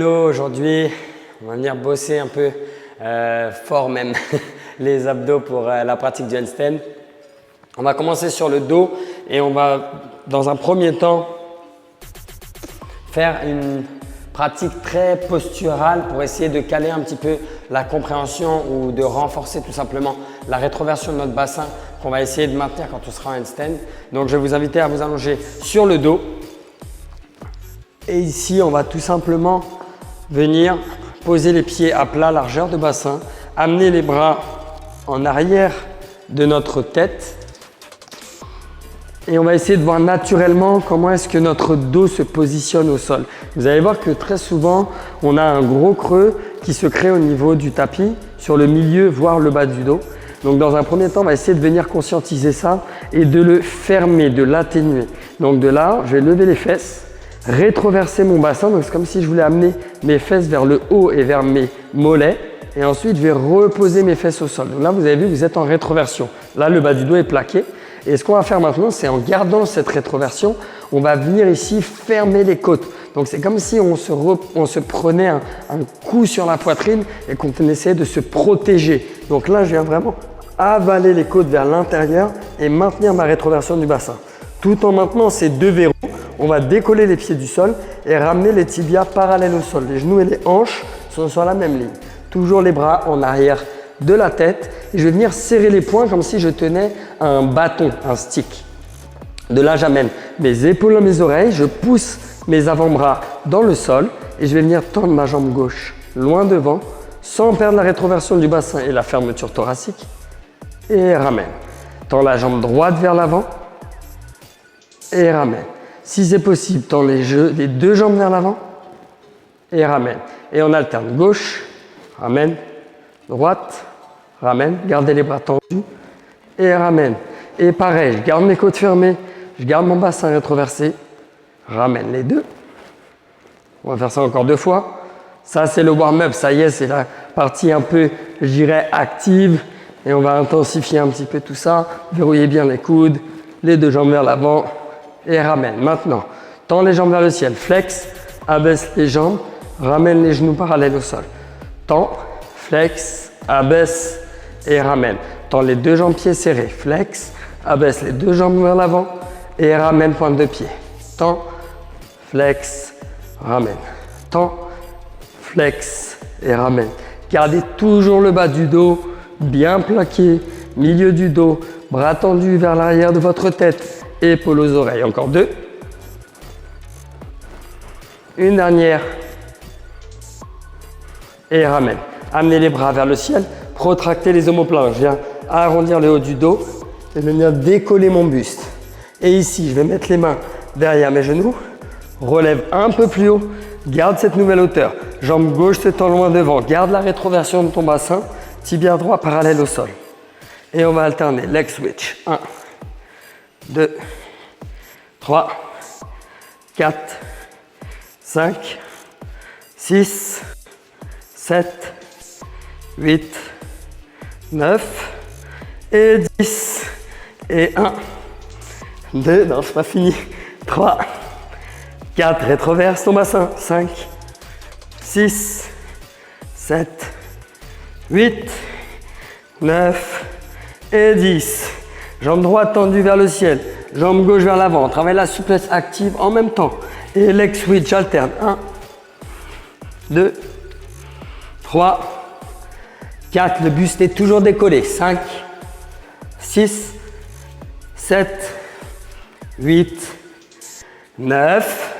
Aujourd'hui, on va venir bosser un peu fort même les abdos pour la pratique du handstand. On va commencer sur le dos et on va dans un premier temps faire une pratique très posturale pour essayer de caler un petit peu la compréhension ou de renforcer tout simplement la rétroversion de notre bassin qu'on va essayer de maintenir quand on sera en handstand. Donc je vais vous inviter à vous allonger sur le dos et ici on va tout simplement venir poser les pieds à plat, largeur de bassin, amener les bras en arrière de notre tête et on va essayer de voir naturellement comment est-ce que notre dos se positionne au sol. Vous allez voir que très souvent, on a un gros creux qui se crée au niveau du tapis, sur le milieu, voire le bas du dos. Donc dans un premier temps, on va essayer de venir conscientiser ça et de le fermer, de l'atténuer. Donc de là, je vais lever les fesses, rétroverser mon bassin. Donc c'est comme si je voulais amener mes fesses vers le haut et vers mes mollets. Et ensuite, je vais reposer mes fesses au sol. Donc là, vous avez vu, vous êtes en rétroversion. Là, le bas du dos est plaqué. Et ce qu'on va faire maintenant, c'est en gardant cette rétroversion, on va venir ici fermer les côtes. Donc c'est comme si on se prenait un coup sur la poitrine et qu'on essayait de se protéger. Donc là, je viens vraiment avaler les côtes vers l'intérieur et maintenir ma rétroversion du bassin. Tout en maintenant ces deux verrous, on va décoller les pieds du sol et ramener les tibias parallèles au sol. Les genoux et les hanches sont sur la même ligne. Toujours les bras en arrière de la tête et je vais venir serrer les poings comme si je tenais un bâton, un stick. De là, j'amène mes épaules à mes oreilles, je pousse mes avant-bras dans le sol et je vais venir tendre ma jambe gauche loin devant sans perdre la rétroversion du bassin et la fermeture thoracique et ramène. Tends la jambe droite vers l'avant et ramène. Si c'est possible, tends les deux jambes vers l'avant et ramène. Et on alterne gauche, ramène, droite, ramène, gardez les bras tendus et ramène. Et pareil, je garde mes côtes fermées, je garde mon bassin rétroversé, ramène les deux. On va faire ça encore 2 fois. Ça, c'est le warm-up, ça y est, c'est la partie un peu, je dirais, active. Et on va intensifier un petit peu tout ça. Verrouillez bien les coudes, les deux jambes vers l'avant et ramène. Maintenant, tends les jambes vers le ciel, flex, abaisse les jambes, ramène les genoux parallèles au sol. Tends, flex, abaisse et ramène. Tends les deux jambes pieds serrés, flex, abaisse les deux jambes vers l'avant et ramène pointe de pied. Tends, flex, ramène. Tends, flex et ramène. Gardez toujours le bas du dos bien plaqué, milieu du dos, bras tendus vers l'arrière de votre tête, épaules aux oreilles. Encore 2. Une dernière. Et ramène. Amenez les bras vers le ciel, protractez les omoplates. Je viens arrondir le haut du dos et venir décoller mon buste. Et ici, je vais mettre les mains derrière mes genoux, relève un peu plus haut, garde cette nouvelle hauteur. Jambe gauche se tend loin devant, garde la rétroversion de ton bassin, tibia droit parallèle au sol. Et on va alterner leg switch. 1, 2, 3, 4, 5, 6, 7, 8, 9 et 10 et 1, 2, non c'est pas fini, 3, 4, rétroverse ton bassin, 5, 6, 7, 8, 9 et 10. Jambe droite tendue vers le ciel, jambe gauche vers l'avant, travaille la souplesse active en même temps et leg switch alterne, 1, 2, 3, 4, le buste est toujours décollé. 5, 6, 7, 8, 9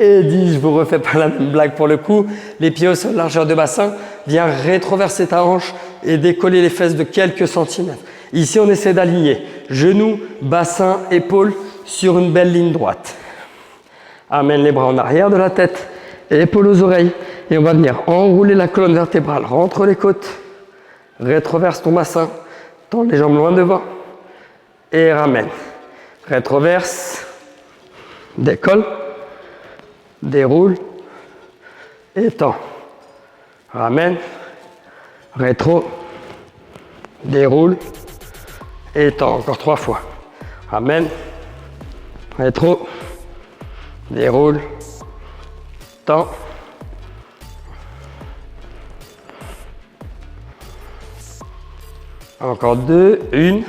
et 10. Je vous refais pas la même blague pour le coup. Les pieds au sol, largeur de bassin. Viens rétroverser ta hanche et décoller les fesses de quelques centimètres. Ici, on essaie d'aligner genoux, bassin, épaules sur une belle ligne droite. Amène les bras en arrière de la tête, épaules aux oreilles. Et on va venir enrouler la colonne vertébrale, rentre les côtes, rétroverse ton bassin, tends les jambes loin devant et ramène. Rétroverse, décolle, déroule et tends. Ramène, rétro, déroule et tends. Encore 3 fois. Ramène, rétro, déroule, tends, Encore 2, 1.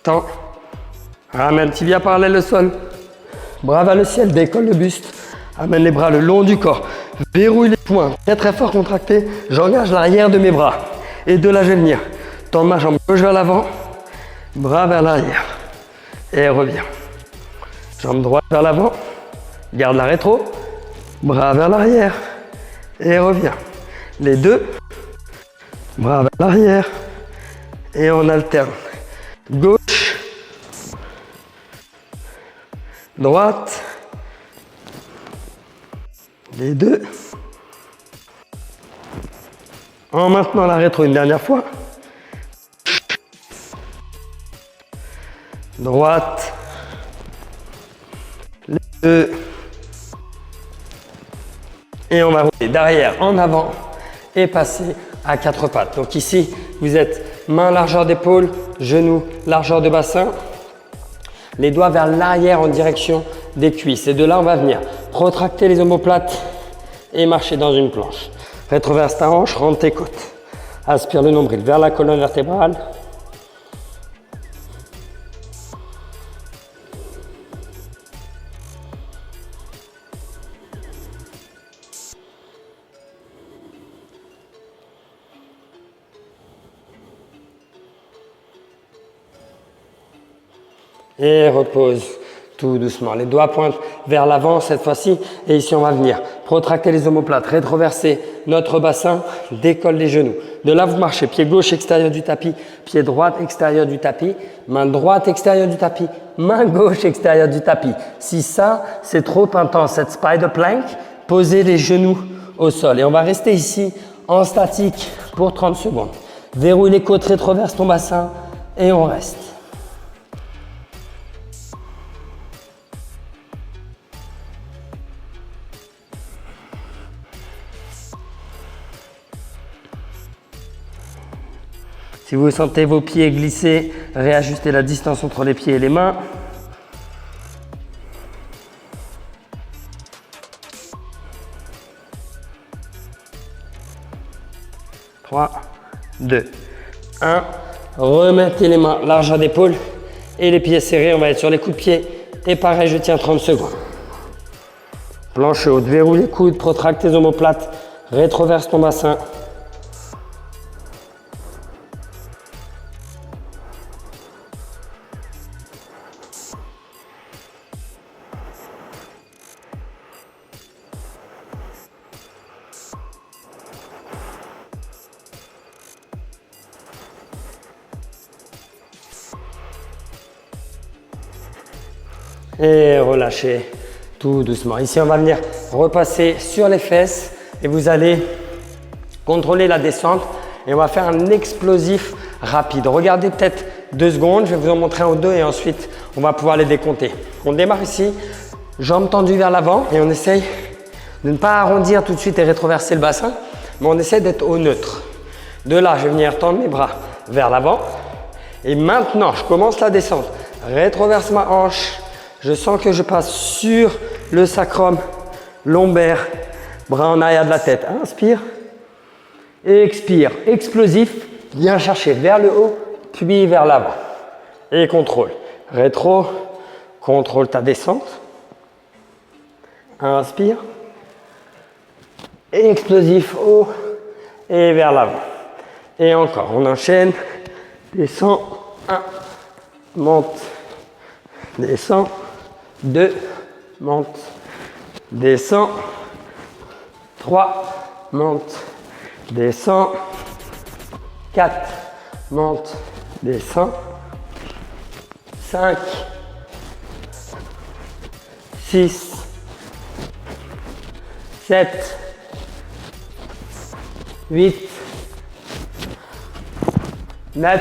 Temps. Ramène tibia parallèle au sol. Bras vers le ciel, décolle le buste. Amène les bras le long du corps. Verrouille les poings. Très très fort contracté. J'engage l'arrière de mes bras. Et de là, je vais venir. Tends ma jambe gauche vers l'avant. Bras vers l'arrière. Et reviens. Jambe droite vers l'avant. Garde la rétro. Bras vers l'arrière. Et reviens. Les deux. Bras vers l'arrière. Et on alterne. Gauche. Droite. Les deux. En maintenant la rétro une dernière fois. Droite. Les deux. Et on va rouler derrière en avant et passer à quatre pattes. Donc ici, vous êtes main largeur d'épaule, genoux largeur de bassin, les doigts vers l'arrière en direction des cuisses. Et de là, on va venir protracter les omoplates et marcher dans une planche. Rétroverse ta hanche, rentre tes côtes. Aspire le nombril vers la colonne vertébrale. Et repose tout doucement. Les doigts pointent vers l'avant cette fois-ci. Et ici, on va venir protracter les omoplates, rétroverser notre bassin, décolle les genoux. De là, vous marchez pied gauche extérieur du tapis, pied droit extérieur du tapis, main droite extérieure du tapis, main gauche extérieure du tapis. Si ça, c'est trop intense, cette spider plank, posez les genoux au sol. Et on va rester ici en statique pour 30 secondes. Verrouille les côtes, rétroverse ton bassin et on reste. Si vous sentez vos pieds glisser, réajustez la distance entre les pieds et les mains. Trois, 2, 1. Remettez les mains largeur d'épaule et les pieds serrés. On va être sur les coups de pied. Et pareil, je tiens 30 secondes. Planche haute, verrouille les coudes, protracte tes omoplates, rétroverse ton bassin. Et relâchez tout doucement. Ici, on va venir repasser sur les fesses et vous allez contrôler la descente et on va faire un explosif rapide. Regardez peut-être 2 secondes, je vais vous en montrer un ou deux et ensuite on va pouvoir les décompter. On démarre ici, jambes tendues vers l'avant et on essaye de ne pas arrondir tout de suite et rétroverser le bassin, mais on essaie d'être au neutre. De là, je vais venir tendre mes bras vers l'avant et maintenant, je commence la descente. Rétroverse ma hanche. Je sens que je passe sur le sacrum lombaire, bras en arrière de la tête. Inspire, expire, explosif, viens chercher vers le haut, puis vers l'avant. Et contrôle. Rétro, contrôle ta descente. Inspire, explosif, haut et vers l'avant. Et encore, on enchaîne, descend, 1, monte, descend. 2, monte, descend, 3, monte, descend, 4, monte, descend, 5, 6, 7, 8, 9,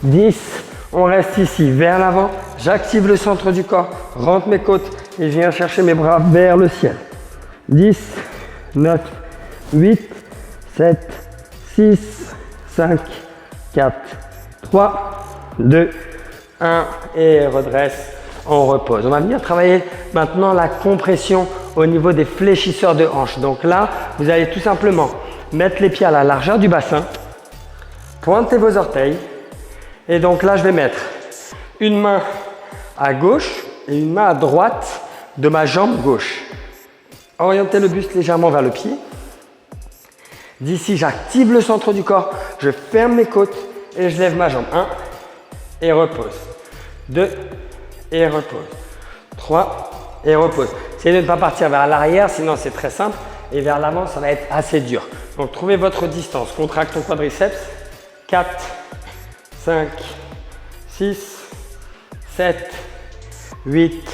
10. On reste ici vers l'avant, j'active le centre du corps, rentre mes côtes et je viens chercher mes bras vers le ciel. 10, 9, 8, 7, 6, 5, 4, 3, 2, 1 et redresse, on repose. On va venir travailler maintenant la compression au niveau des fléchisseurs de hanches. Donc là, vous allez tout simplement mettre les pieds à la largeur du bassin, pointez vos orteils. Et donc là, je vais mettre une main à gauche et une main à droite de ma jambe gauche. Orientez le buste légèrement vers le pied. D'ici, j'active le centre du corps, je ferme mes côtes et je lève ma jambe. 1 et repose. 2 et repose. 3 et repose. Essayez de ne pas partir vers l'arrière, sinon c'est très simple. Et vers l'avant, ça va être assez dur. Donc trouvez votre distance. Contracte ton quadriceps. 4, 5, 6, 7, 8,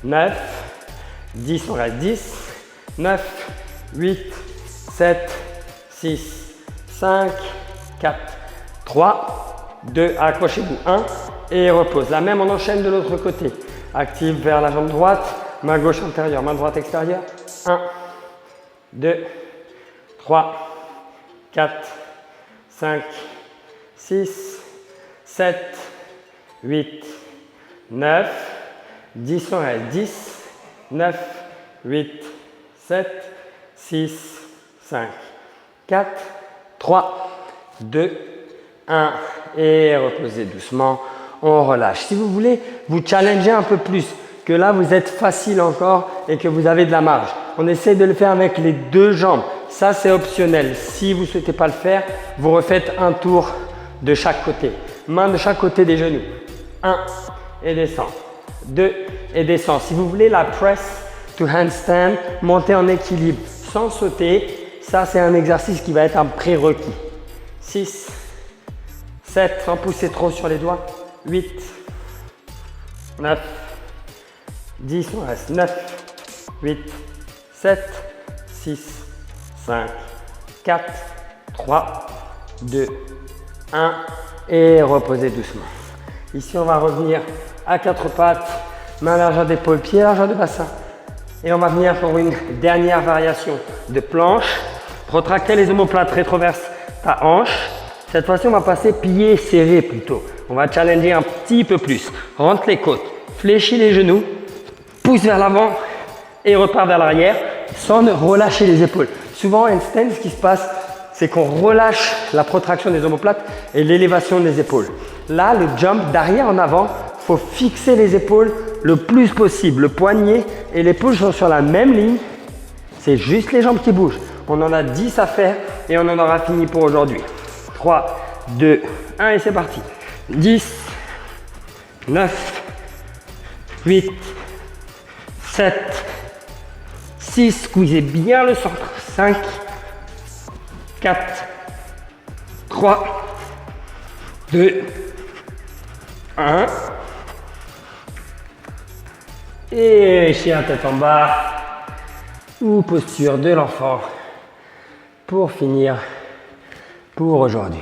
9, 10. On reste 10, 9, 8, 7, 6, 5, 4, 3, 2, accrochez-vous, 1 et repose. La même, on enchaîne de l'autre côté. Active vers la jambe droite, main gauche antérieure, main droite extérieure. 1, 2, 3, 4, 5, 6, 7, 8, 9, 10, on reste 10, 9, 8, 7, 6, 5, 4, 3, 2, 1 et reposez doucement, on relâche. Si vous voulez vous challenger un peu plus, que là vous êtes facile encore et que vous avez de la marge, on essaie de le faire avec les deux jambes. Ça c'est optionnel. Si vous ne souhaitez pas le faire, vous refaites un tour de chaque côté. Main de chaque côté des genoux. 1 et descend. 2 et descend. Si vous voulez la press to handstand, monter en équilibre sans sauter, ça c'est un exercice qui va être un prérequis. 6, 7, sans pousser trop sur les doigts. 8, 9, 10, on reste 9, 8, 7, 6, 5, 4, 3, 2, 1 et reposez doucement. Ici, on va revenir à quatre pattes, main largeur d'épaule, pied largeur de bassin. Et on va venir pour une dernière variation de planche. Retractez les omoplates, rétroverse ta hanche. Cette fois-ci, on va passer pied serré plutôt. On va challenger un petit peu plus. Rentre les côtes, fléchis les genoux, pousse vers l'avant et repart vers l'arrière sans relâcher les épaules. Souvent, en handstand, ce qui se passe, c'est qu'on relâche la protraction des omoplates et l'élévation des épaules. Là, le jump d'arrière en avant, il faut fixer les épaules le plus possible. Le poignet et l'épaule sont sur la même ligne. C'est juste les jambes qui bougent. On en a 10 à faire et on en aura fini pour aujourd'hui. 3, 2, 1 et c'est parti. 10, 9, 8, 7, 6, squeezez bien le centre. 5, 4, 3, 2, 1. Et chien tête en bas ou posture de l'enfant pour finir pour aujourd'hui.